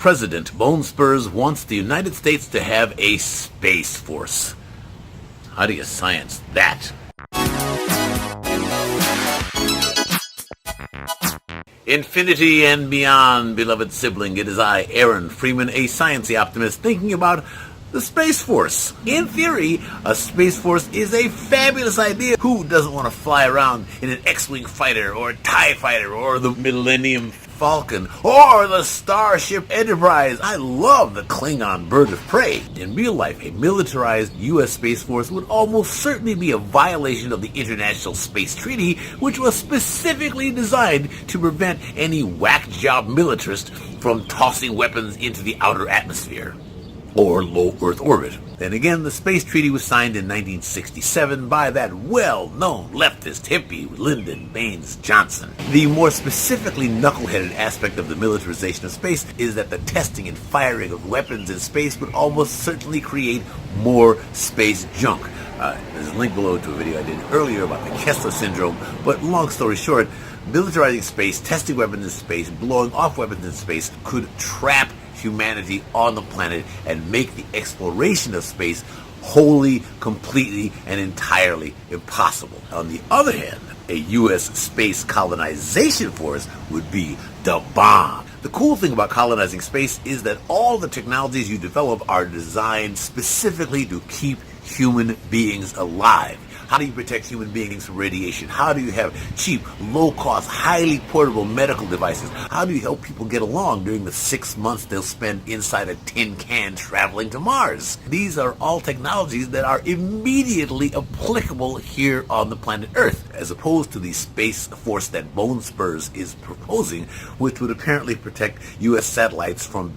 President Bone Spurs wants the United States to have a space force. How do you science that? Infinity and beyond, beloved sibling. It is I, Aaron Freeman, a sciencey optimist, thinking about the Space Force. In theory, a Space Force is a fabulous idea. Who doesn't want to fly around in an X-Wing fighter, or a TIE fighter, or the Millennium Falcon, or the Starship Enterprise? I love the Klingon bird of prey. In real life, a militarized U.S. Space Force would almost certainly be a violation of the International Space Treaty, which was specifically designed to prevent any whack job militarist from tossing weapons into the outer atmosphere or low Earth orbit. Then again, the Space Treaty was signed in 1967 by that well-known leftist hippie, Lyndon Baines Johnson. The more specifically knuckleheaded aspect of the militarization of space is that the testing and firing of weapons in space would almost certainly create more space junk. There's a link below to a video I did earlier about the Kessler syndrome, but long story short, militarizing space, testing weapons in space, blowing off weapons in space could trap humanity on the planet and make the exploration of space wholly, completely, and entirely impossible. On the other hand, a U.S. space colonization force would be the bomb. The cool thing about colonizing space is that all the technologies you develop are designed specifically to keep human beings alive. How do you protect human beings from radiation? How do you have cheap, low-cost, highly portable medical devices? How do you help people get along during the 6 months they'll spend inside a tin can traveling to Mars? These are all technologies that are immediately applicable here on the planet Earth, as opposed to the Space Force that Bone Spurs is proposing, which would apparently protect U.S. satellites from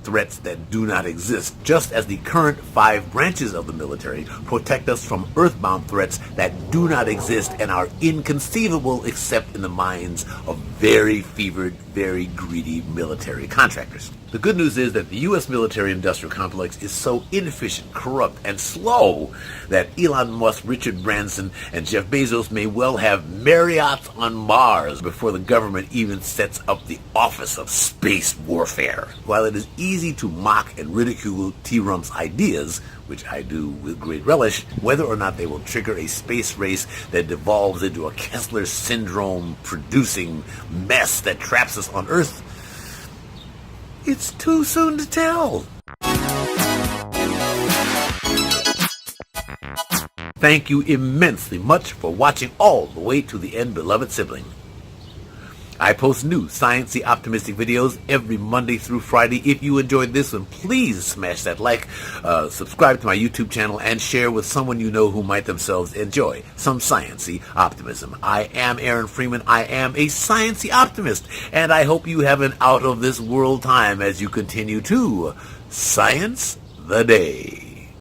threats that do not exist, just as the current 5 branches of the military protect us from earthbound threats that do not exist and are inconceivable except in the minds of very fevered, very greedy military contractors. The good news is that the U.S. military-industrial complex is so inefficient, corrupt, and slow that Elon Musk, Richard Branson, and Jeff Bezos may well have Marriotts on Mars before the government even sets up the Office of Space Warfare. While it is easy to mock and ridicule T-Rump's ideas, which I do with great relish, whether or not they will trigger a space race that devolves into a Kessler syndrome-producing mess that traps us on Earth, it's too soon to tell. Thank you immensely much for watching all the way to the end, beloved sibling. I post new sciencey optimistic videos every Monday through Friday. If you enjoyed this one, please smash that like, subscribe to my YouTube channel, and share with someone you know who might themselves enjoy some sciencey optimism. I am Aaron Freeman. I am a sciencey optimist, and I hope you have an out-of-this-world time as you continue to science the day.